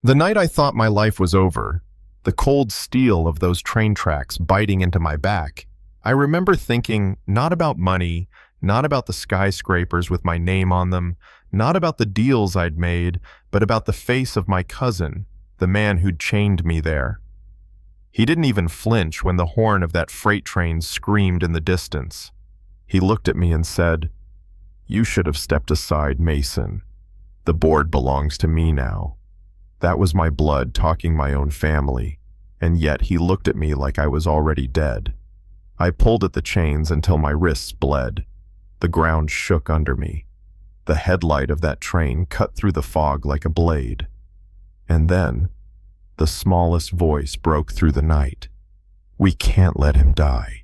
The night I thought my life was over, the cold steel of those train tracks biting into my back, I remember thinking not about money, not about the skyscrapers with my name on them, not about the deals I'd made, but about the face of my cousin, the man who'd chained me there. He didn't even flinch when the horn of that freight train screamed in the distance. He looked at me and said, "You should have stepped aside, Mason. The board belongs to me now." That was my blood talking my own family, and yet he looked at me like I was already dead. I pulled at the chains until my wrists bled. The ground shook under me. The headlight of that train cut through the fog like a blade. And then, the smallest voice broke through the night. "We can't let him die."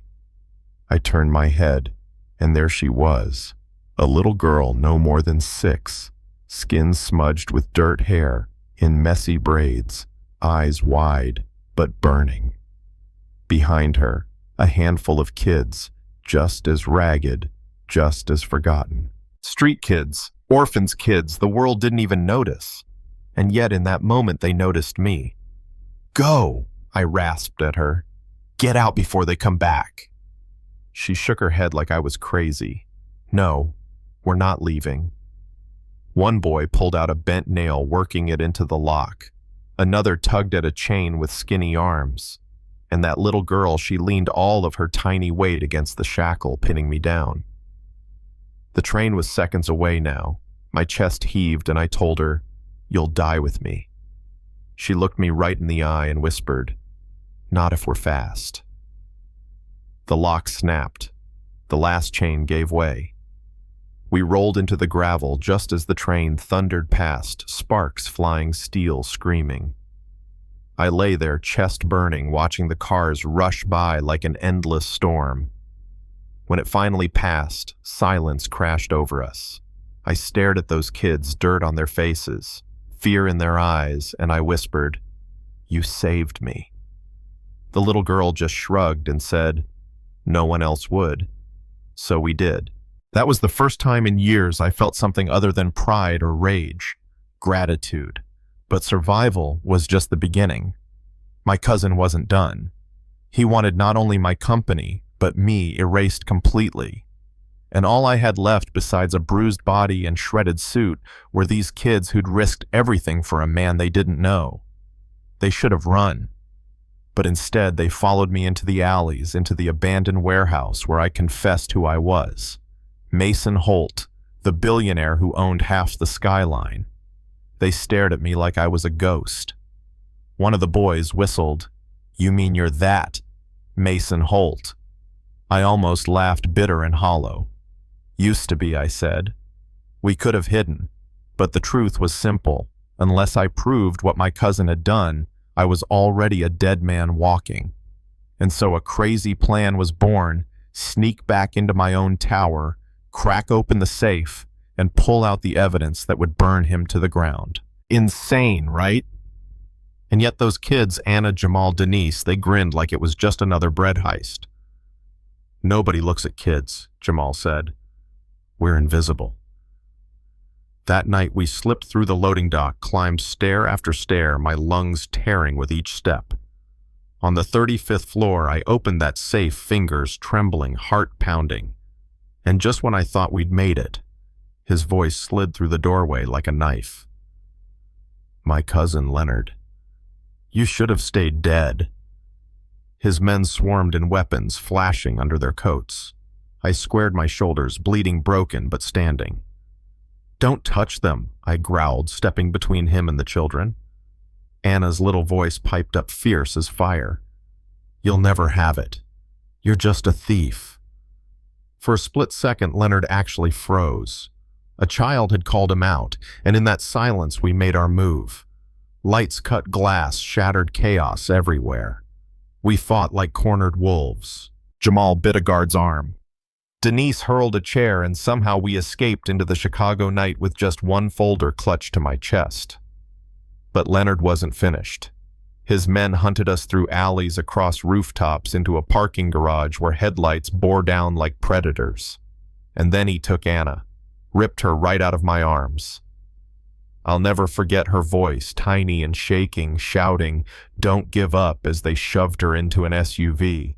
I turned my head, and there she was, a little girl no more than 6, skin smudged with dirt hair, in messy braids, eyes wide, but burning. Behind her, a handful of kids, just as ragged, just as forgotten. Street kids, orphans' kids the world didn't even notice. And yet in that moment they noticed me. "Go," I rasped at her. "Get out before they come back." She shook her head like I was crazy. "No, we're not leaving." One boy pulled out a bent nail, working it into the lock. Another tugged at a chain with skinny arms. And that little girl, she leaned all of her tiny weight against the shackle, pinning me down. The train was seconds away now. My chest heaved and I told her, "You'll die with me." She looked me right in the eye and whispered, "Not if we're fast." The lock snapped. The last chain gave way. We rolled into the gravel just as the train thundered past, sparks flying, steel screaming. I lay there, chest burning, watching the cars rush by like an endless storm. When it finally passed, silence crashed over us. I stared at those kids, dirt on their faces, fear in their eyes, and I whispered, "You saved me." The little girl just shrugged and said, "No one else would." So we did. That was the first time in years I felt something other than pride or rage, gratitude. But survival was just the beginning. My cousin wasn't done. He wanted not only my company, but me erased completely. And all I had left besides a bruised body and shredded suit were these kids who'd risked everything for a man they didn't know. They should have run. But instead they followed me into the alleys, into the abandoned warehouse where I confessed who I was. Mason Holt, the billionaire who owned half the skyline. They stared at me like I was a ghost. One of the boys whistled, "You mean you're that Mason Holt?" I almost laughed, bitter and hollow. "Used to be," I said. We could have hidden, but the truth was simple. Unless I proved what my cousin had done, I was already a dead man walking. And so a crazy plan was born: sneak back into my own tower, crack open the safe, and pull out the evidence that would burn him to the ground. Insane, right? And yet those kids, Anna, Jamal, Denise, they grinned like it was just another bread heist. "Nobody looks at kids," Jamal said. "We're invisible." That night we slipped through the loading dock, climbed stair after stair, my lungs tearing with each step. On the 35th floor, I opened that safe, fingers trembling, heart pounding. And just when I thought we'd made it, his voice slid through the doorway like a knife. "My cousin, Leonard. You should have stayed dead." His men swarmed in weapons, flashing under their coats. I squared my shoulders, bleeding, broken, but standing. "Don't touch them," I growled, stepping between him and the children. Anna's little voice piped up fierce as fire. "You'll never have it. You're just a thief." For a split second, Leonard actually froze. A child had called him out, and in that silence we made our move. Lights cut glass, shattered, chaos everywhere. We fought like cornered wolves. Jamal bit a guard's arm. Denise hurled a chair, and somehow we escaped into the Chicago night with just one folder clutched to my chest. But Leonard wasn't finished. His men hunted us through alleys, across rooftops, into a parking garage where headlights bore down like predators. And then he took Anna, ripped her right out of my arms. I'll never forget her voice, tiny and shaking, shouting, "Don't give up," as they shoved her into an SUV.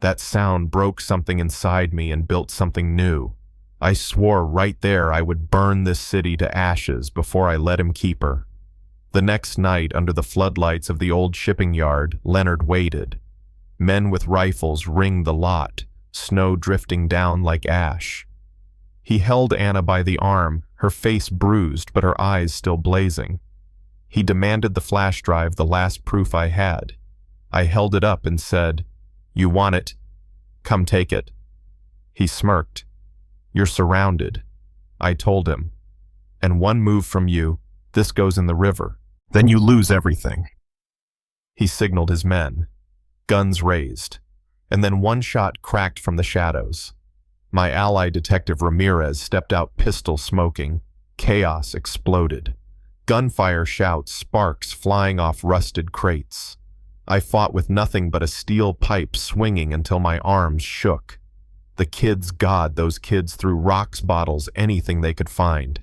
That sound broke something inside me and built something new. I swore right there I would burn this city to ashes before I let him keep her. The next night, under the floodlights of the old shipping yard, Leonard waited. Men with rifles ringed the lot, snow drifting down like ash. He held Anna by the arm, her face bruised but her eyes still blazing. He demanded the flash drive, the last proof I had. I held it up and said, "You want it? Come take it." He smirked. "You're surrounded," I told him. "And one move from you, this goes in the river. Then you lose everything." He signaled his men. Guns raised. And then one shot cracked from the shadows. My ally, Detective Ramirez, stepped out, pistol smoking. Chaos exploded. Gunfire shouts, sparks flying off rusted crates. I fought with nothing but a steel pipe swinging until my arms shook. The kids, God, those kids threw rocks, bottles, anything they could find.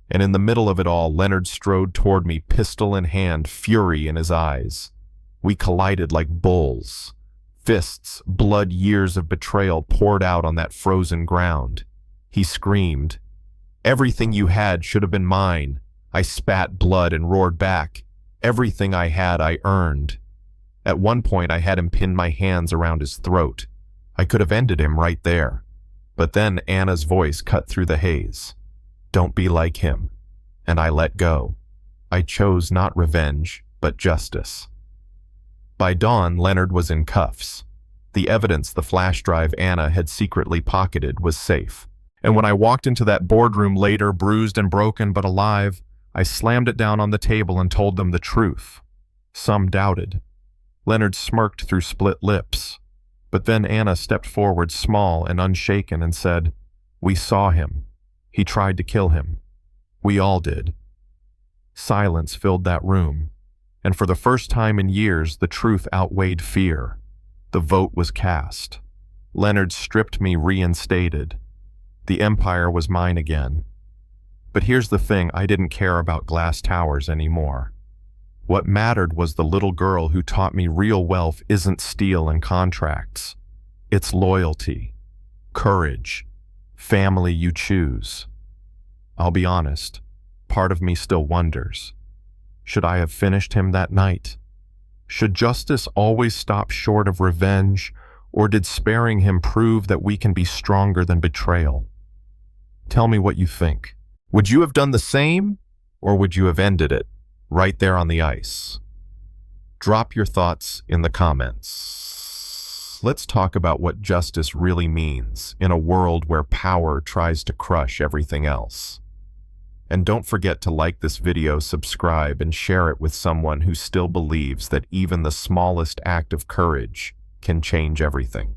And in the middle of it all, Leonard strode toward me, pistol in hand, fury in his eyes. We collided like bulls. Fists, blood, years of betrayal poured out on that frozen ground. He screamed, "Everything you had should have been mine." I spat blood and roared back, "Everything I had, I earned." At one point, I had him pin my hands around his throat. I could have ended him right there. But then Anna's voice cut through the haze. "Don't be like him." And I let go. I chose not revenge, but justice. By dawn, Leonard was in cuffs. The evidence, the flash drive Anna had secretly pocketed, was safe. And when I walked into that boardroom later, bruised and broken but alive, I slammed it down on the table and told them the truth. Some doubted. Leonard smirked through split lips. But then Anna stepped forward, small and unshaken, and said, "We saw him. He tried to kill him. We all did." Silence filled that room. And for the first time in years, the truth outweighed fear. The vote was cast. Leonard stripped me, reinstated. The empire was mine again. But here's the thing, I didn't care about glass towers anymore. What mattered was the little girl who taught me real wealth isn't steel and contracts. It's loyalty, courage, family you choose. I'll be honest, part of me still wonders. Should I have finished him that night? Should justice always stop short of revenge, or did sparing him prove that we can be stronger than betrayal? Tell me what you think. Would you have done the same, or would you have ended it right there on the ice? Drop your thoughts in the comments. Let's talk about what justice really means in a world where power tries to crush everything else. And don't forget to like this video, subscribe, and share it with someone who still believes that even the smallest act of courage can change everything.